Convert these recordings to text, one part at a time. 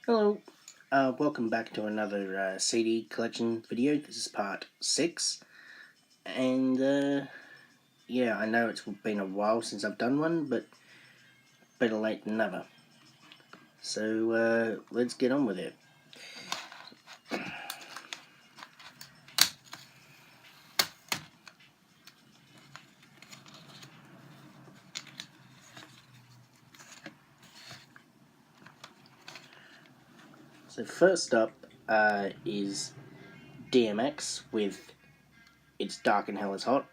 Hello, welcome back to another CD collection video. This is part 6, and yeah, I know it's been a while since I've done one, but better late than never. So let's get on with it. So first up is DMX with It's Dark and Hell is Hot.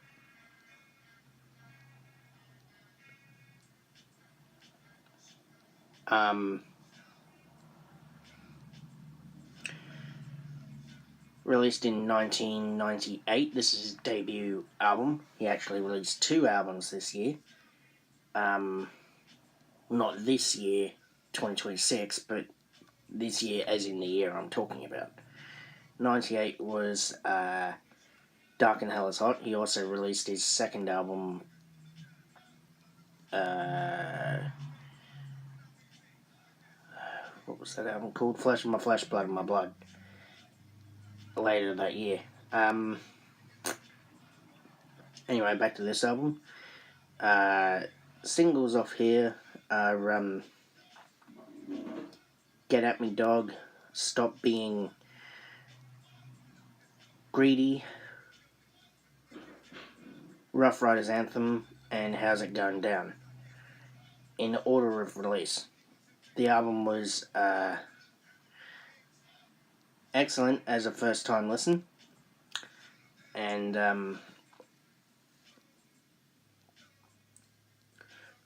Released in 1998. This is his debut album. He actually released 2 albums this year. Not this year, 2026, but this year as in the year I'm talking about. 98 was Dark and Hell is Hot. He also released his second album, what was that album called? Flesh of My Flesh, Blood of My Blood, later that year. Anyway, back to this album. Singles off here are Get At Me Dog, Stop Being Greedy, Rough Riders Anthem, and How's It Going Down, in order of release. The album was excellent as a first time listen, and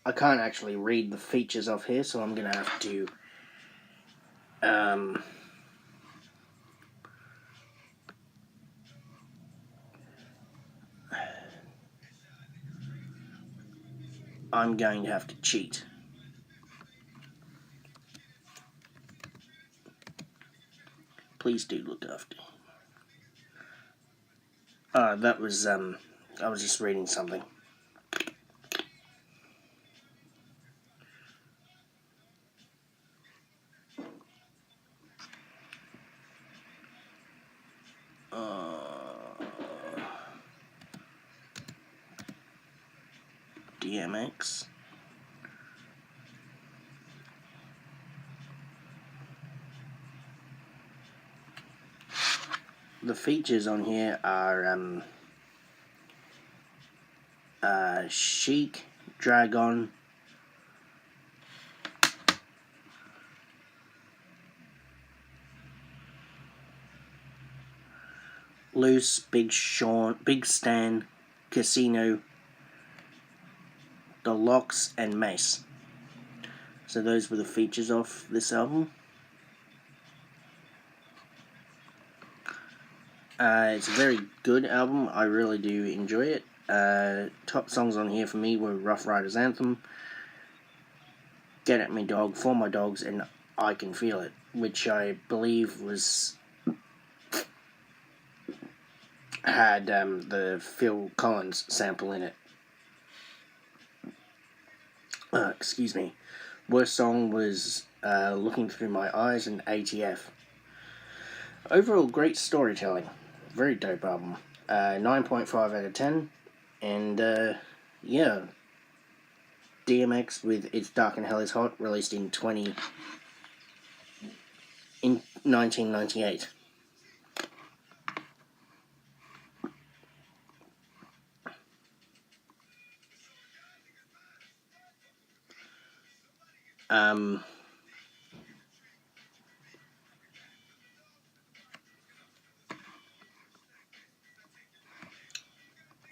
I can't actually read the features off here, so I'm gonna have to I'm going to have to cheat. Please do look after. That was I was just reading something. DMX. The features on here are Chic, Dragon, Loose, Big Sean, Big Stan, Casino, The Locks, and Mace. So those were the features of this album. It's a very good album. I really do enjoy it. Top songs on here for me were Rough Riders Anthem, Get At Me Dog, For My Dogs, and I Can Feel It, which I believe had the Phil Collins sample in it. Excuse me. Worst song was Looking Through My Eyes and ATF. Overall, great storytelling. Very dope album. 9.5 out of 10. And yeah, DMX with It's Dark and Hell is Hot, released in 1998.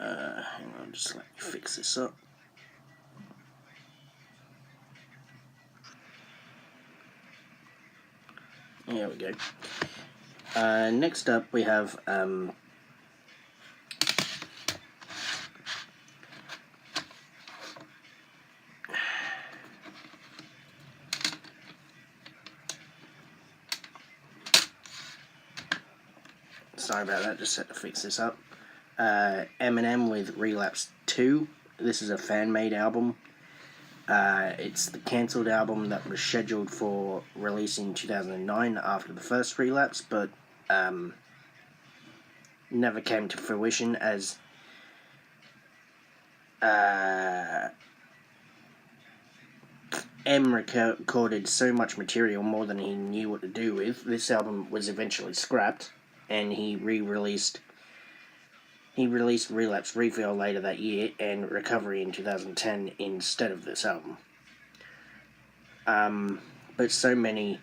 Hang on, just let me fix this up. There we go. Next up we have sorry about that, just had to fix this up. Eminem with Relapse 2. This is a fan-made album. It's the cancelled album that was scheduled for release in 2009 after the first Relapse, but never came to fruition as M recorded so much material, more than he knew what to do with. This album was eventually scrapped, and he released Relapse Refill later that year and Recovery in 2010 instead of this album. But so many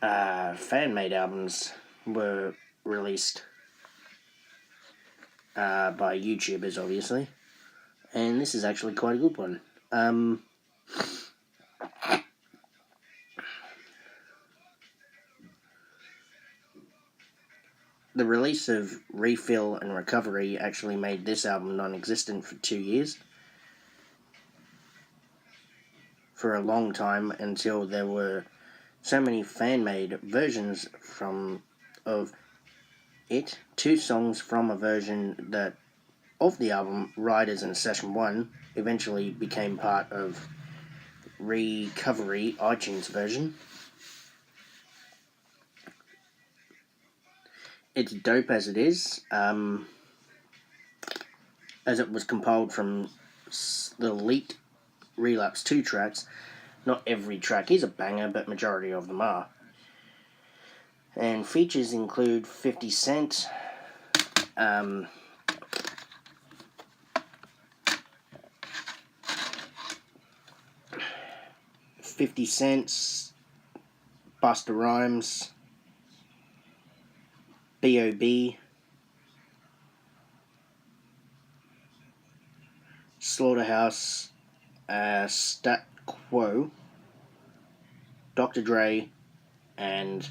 fan-made albums were released by YouTubers, obviously, and this is actually quite a good one. The release of Refill and Recovery actually made this album non-existent for 2 years. For a long time, until there were so many fan-made versions of it. 2 songs from a version of the album, Riders and Session 1, eventually became part of Recovery iTunes version. It's dope as it is, as it was compiled from the leaked Relapse 2 tracks. Not every track is a banger, but majority of them are. And features include 50 Cent, 50 Cent, Busta Rhymes, B.O.B., Slaughterhouse, Stat Quo, Dr. Dre, and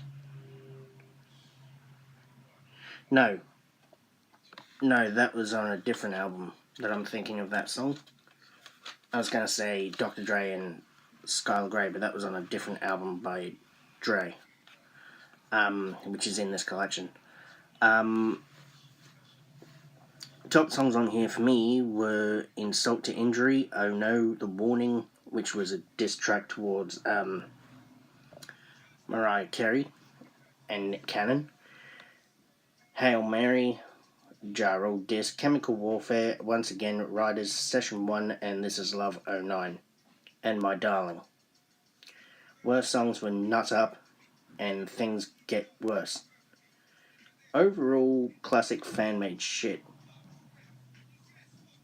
No, that was on a different album that I'm thinking of that song. I was going to say Dr. Dre and Skylar Grey, but that was on a different album by Dre, which is in this collection. Top songs on here for me were Insult to Injury, Oh No, The Warning, which was a diss track towards Mariah Carey and Nick Cannon, Hail Mary, Ja Rule diss, Chemical Warfare, once again, Riders, Session 1, and This Is Love 09, and My Darling. Worst songs were Nut Up and Things Get Worse. Overall, classic fan-made shit.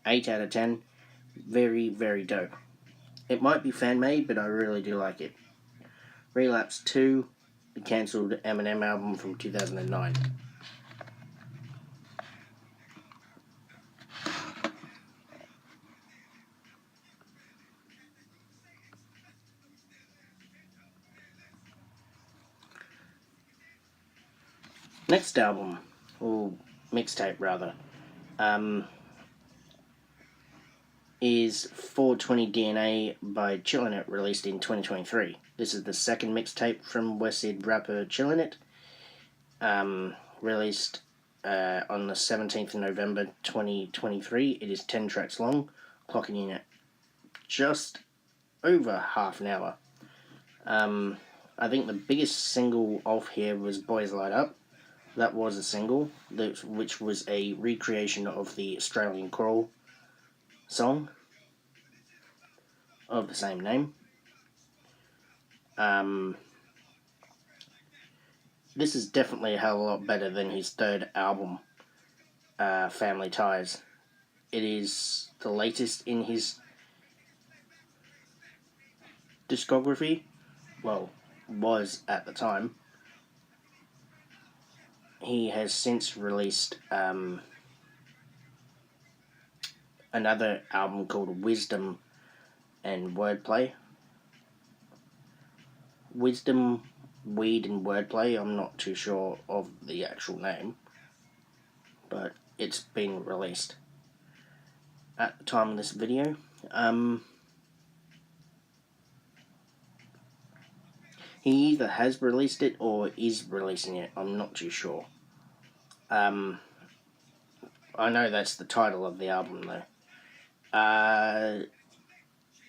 8 out of 10. Very, very dope. It might be fan-made, but I really do like it. Relapse 2, the cancelled Eminem album from 2009. Next album, or mixtape rather, is 420 DNA by Chillin' It, released in 2023. This is the second mixtape from West Side rapper Chillin' It, released on the 17th of November 2023. It is 10 tracks long, clocking in at just over half an hour. I think the biggest single off here was Boys Light Up. That was a single, which was a recreation of the Australian Crawl song of the same name. This is definitely a hell of a lot better than his third album, Family Ties. It is the latest in his discography. Well, was at the time. He has since released another album called Wisdom and Wordplay. Wisdom, Weed and Wordplay, I'm not too sure of the actual name, but it's been released at the time of this video. He either has released it or is releasing it, I'm not too sure. I know that's the title of the album though.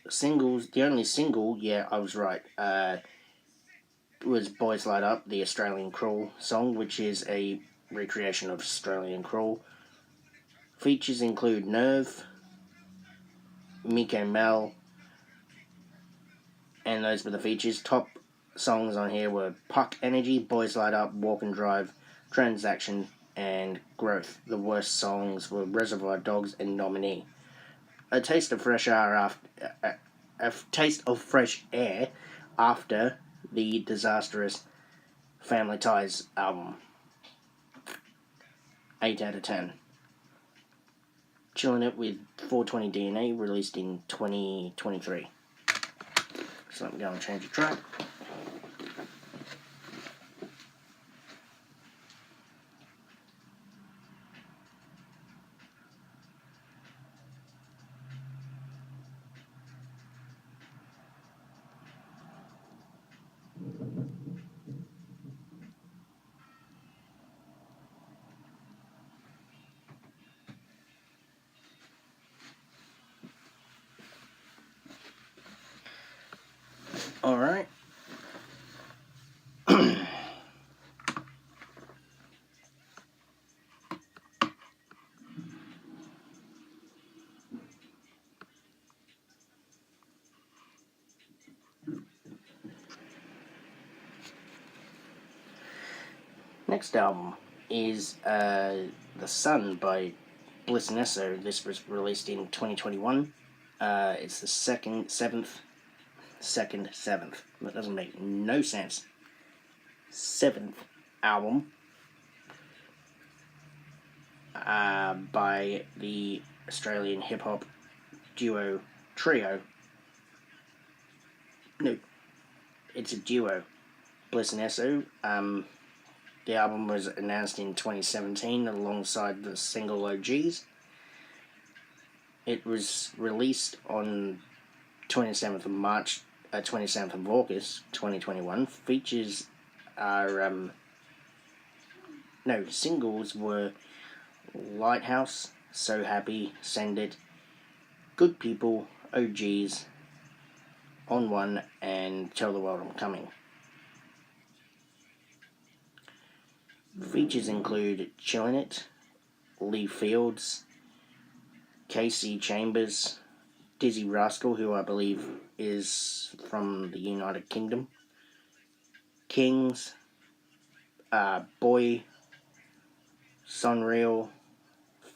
Singles, the only single, yeah, I was right, was Boys Light Up, the Australian Crawl song, which is a recreation of Australian Crawl. Features include Nerve, Miko Mel, and those were the features. Top songs on here were Puck Energy, Boys Light Up, Walk and Drive, Transaction, and Growth. The worst songs were Reservoir Dogs and Nominee. A taste of fresh air after the disastrous Family Ties album. 8 out of 10. Chilling It with 420 DNA, released in 2023. So let me go and change the track. Alright. Next album is The Sun by Bliss and Eso. This was released in 2021. It's the seventh. That doesn't make no sense. 7th album by the Australian hip hop trio. No, it's a duo. Bliss and Eso. The album was announced in 2017 alongside the single OGs. It was released on 27th of March, 27th of August 2021. Features are singles were Lighthouse, So Happy, Send It, Good People, OGs, On One, and Tell the World I'm Coming. Features include Chillin' It, Lee Fields, Casey Chambers, Dizzy Rascal, who I believe is from the United Kingdom, Kings, Boy, Sonreal,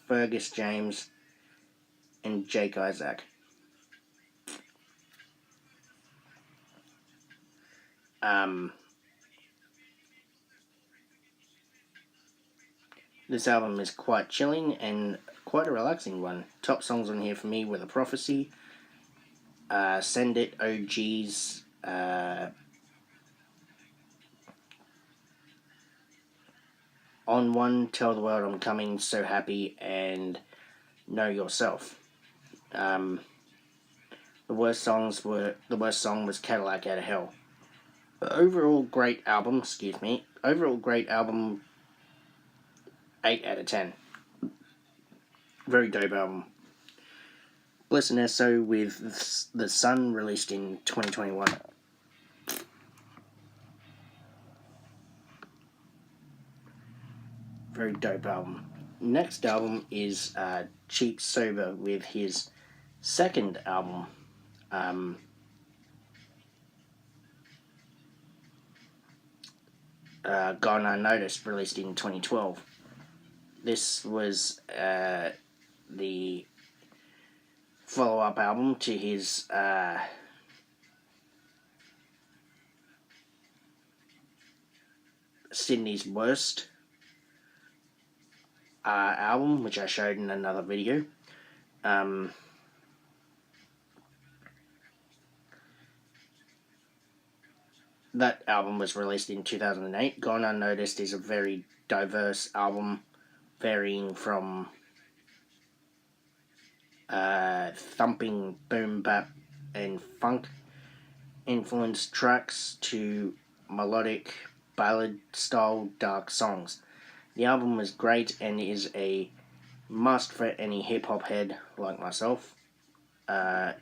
Fergus James, and Jake Isaac. This album is quite chilling and quite a relaxing one. Top songs on here for me were The Prophecy, Send It, OGs, On One, Tell the World I'm Coming, So Happy, and Know Yourself. The worst song was Cadillac Out of Hell. Overall great album, 8 out of 10. Very dope album. Bliss and Eso with The Sun, released in 2021. Very dope album. Next album is Cheap Sober with his second album, Gone Unnoticed, released in 2012. This was the follow-up album to his Sydney's Worst album, which I showed in another video. That album was released in 2008. Gone Unnoticed is a very diverse album, varying from thumping boom bap and funk influenced tracks to melodic ballad style dark songs. The album is great and is a must for any hip hop head like myself.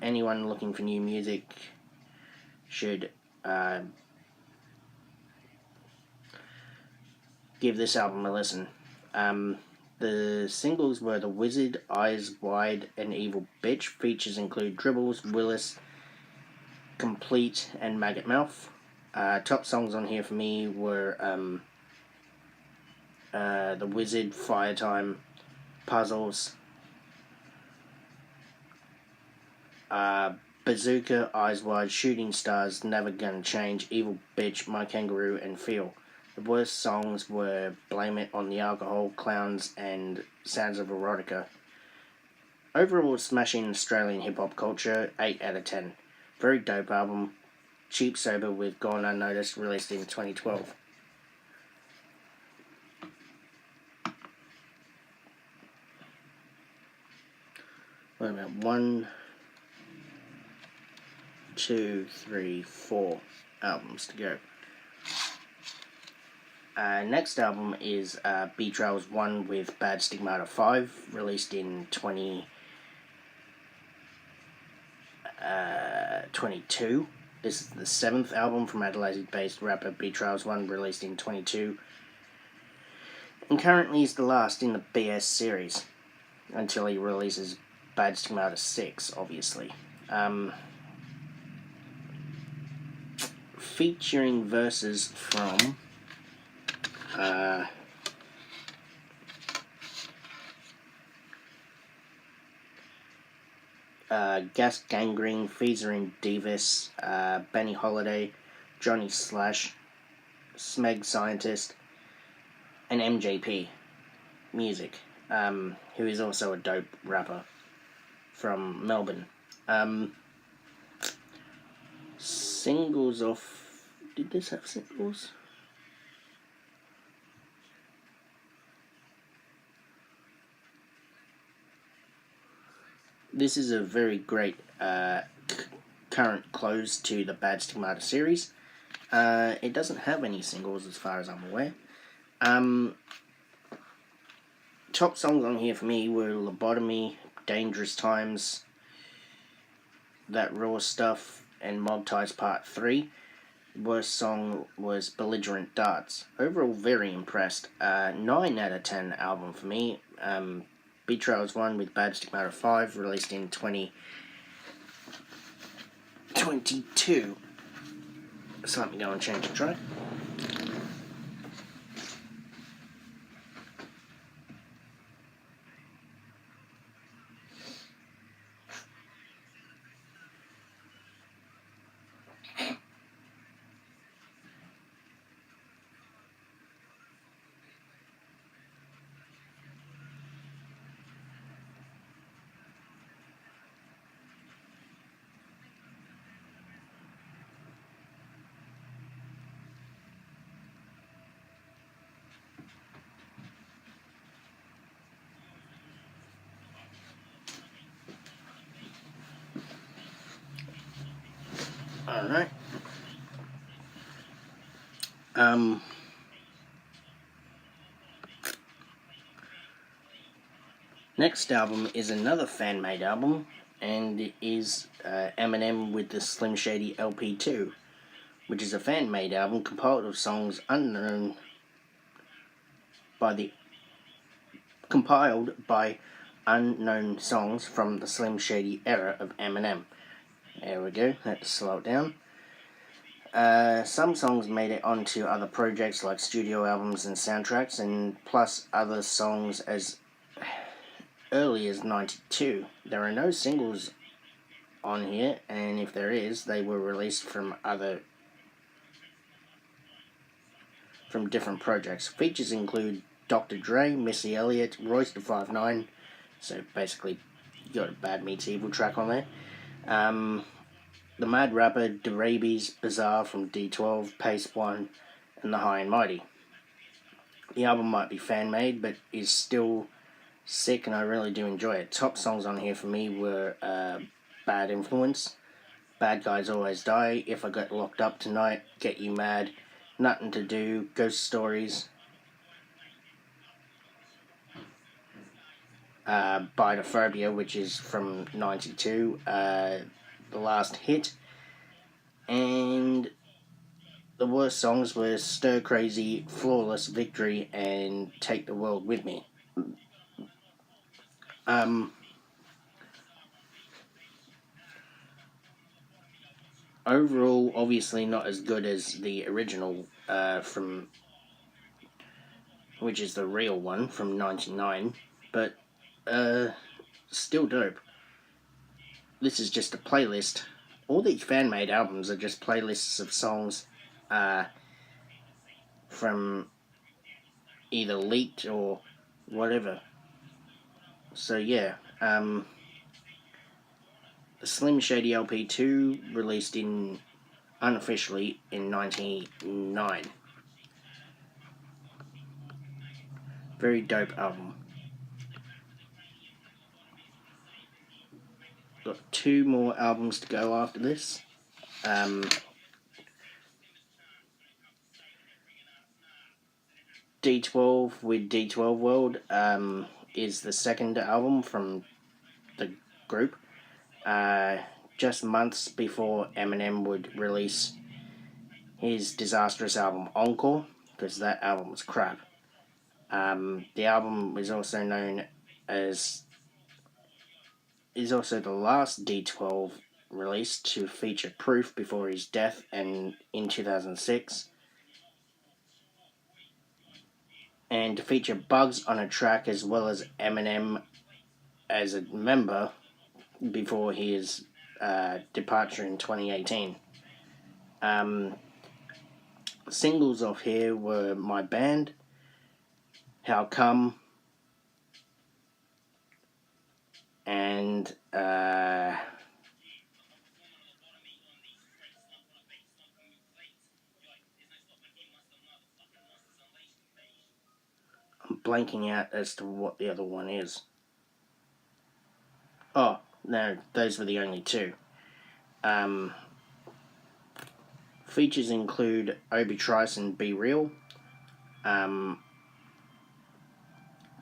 Anyone looking for new music should give this album a listen. The singles were The Wizard, Eyes Wide, and Evil Bitch. Features include Dribbles, Willis, Complete, and Maggot Mouth. Top songs on here for me were The Wizard, Fire Time, Puzzles, Bazooka, Eyes Wide, Shooting Stars, Never Gonna Change, Evil Bitch, My Kangaroo, and Feel. The worst songs were Blame It on the Alcohol, Clowns, and Sounds of Erotica. Overall, smashing Australian hip-hop culture, 8 out of 10. Very dope album. Cheap Sober with Gone Unnoticed, released in 2012. Wait a minute, 1, 2, 3, 4 albums to go. Next album is B12's One with Bad Stigmata 5, released in 2022. This is the 7th album from Adelaide-based rapper B12's One, released in 2022. And currently is the last in the BS series, until he releases Bad Stigmata 6, obviously. Featuring verses from Gas Gangrene, featuring Davis, Benny Holiday, Johnny Slash, Smeg Scientist, and MJP Music, who is also a dope rapper from Melbourne. Singles off... Did this have singles? This is a very great current close to the Bad Stigmata series. It doesn't have any singles as far as I'm aware. Top songs on here for me were Lobotomy, Dangerous Times, That Raw Stuff, and Mob Ties Part 3. Worst song was Belligerent Darts. Overall, very impressed. 9 out of 10 album for me. B-Trails 1 with Bad Stigmata 5, released in 2022. So let me go and change the track. Alright. Next album is another fan-made album, and it is Eminem with the Slim Shady LP2, which is a fan-made album compiled of songs compiled by unknown songs from the Slim Shady era of Eminem. There we go, had to slow it down. Some songs made it onto other projects like studio albums and soundtracks, and plus other songs as early as 92. There are no singles on here, and if there is, they were released from different projects. Features include Dr. Dre, Missy Elliott, Royce da 5'9", so basically you got a Bad Meets Evil track on there. The Mad Rapper, DeRabies, Bizarre from D12, Pace 1, and The High and Mighty. The album might be fan-made, but is still sick, and I really do enjoy it. Top songs on here for me were Bad Influence, Bad Guys Always Die, If I Got Locked Up Tonight, Get You Mad, Nothing to Do, Ghost Stories, Bidophobia, which is from 92, the last hit. And the worst songs were Stir Crazy, Flawless Victory, and Take the World With Me. Overall, obviously not as good as the original which is the real one from 99, but still dope. This is just a playlist. All these fan-made albums are just playlists of songs from either leaked or whatever. So yeah, the Slim Shady LP 2 released unofficially in 99. Very dope album. Got 2 more albums to go after this. D12 with D12 World is the second album from the group. Just months before Eminem would release his disastrous album Encore, because that album was crap. The album is also the last D12 release to feature Proof before his death and in 2006, and to feature Bugs on a track as well as Eminem as a member before his departure in 2018. Singles off here were My Band, How Come, and I'm blanking out as to what the other one is. Oh, no, those were the only 2. Features include Obi Trice and Be Real.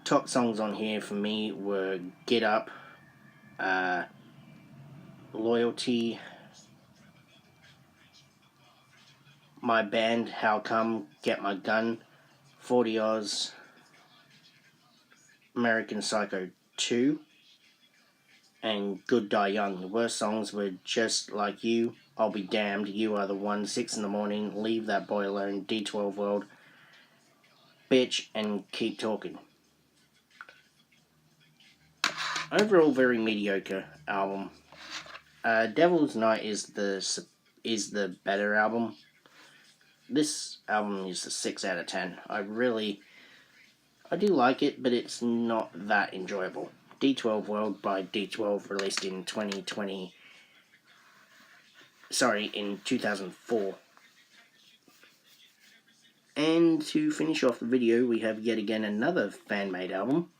Top songs on here for me were Get Up, Loyalty, My Band, How Come, Get My Gun, 40 Oz, American Psycho 2, and Good Die Young. The worst songs were Just Like You, I'll Be Damned, You Are the One, 6 in the Morning, Leave That Boy Alone, D12 World, Bitch, and Keep Talking. Overall, very mediocre album. Devil's Night is the better album. This album is a 6 out of 10. I do like it, but it's not that enjoyable. D12 World by D12 released in 2004. And to finish off the video, we have yet again another fan-made album,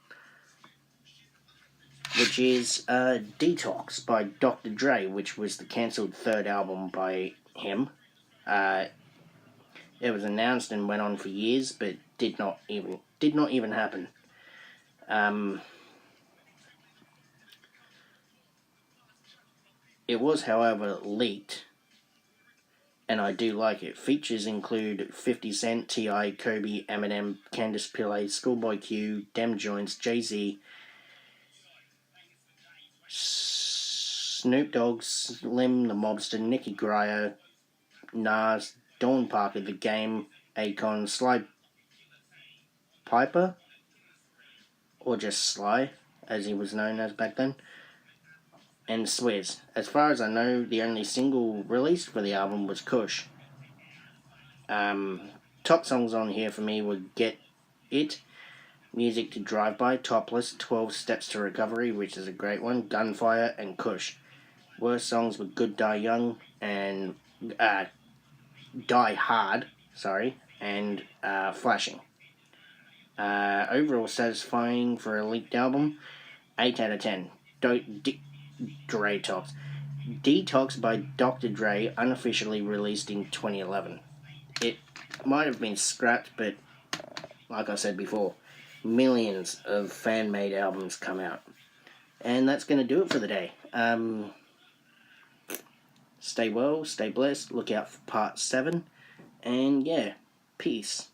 which is Detox by Dr. Dre, which was the cancelled 3rd album by him. It was announced and went on for years, but did not even happen. It was, however, leaked, and I do like it. Features include 50 Cent, T.I., Kobe, Eminem, Candace Pillay, Schoolboy Q, Dem Joints, Jay-Z, Snoop Dogg, Slim the Mobster, Nicki Grier, Nas, Dawn Parker, The Game, Akon, Sly Piper, or just Sly, as he was known as back then, and Swizz. As far as I know, the only single released for the album was Kush. Top songs on here for me were Get It, Music to Drive By, Topless, 12 Steps to Recovery, which is a great one, Gunfire, and Kush. Worst songs were Good Die Young and Die Hard, and Flashing. Overall satisfying for a leaked album, 8 out of 10. Dre Detox. Detox by Dr. Dre, unofficially released in 2011. It might have been scrapped, but like I said before, millions of fan-made albums come out. And that's going to do it for the day. Stay well, stay blessed, look out for part 7, and yeah, peace.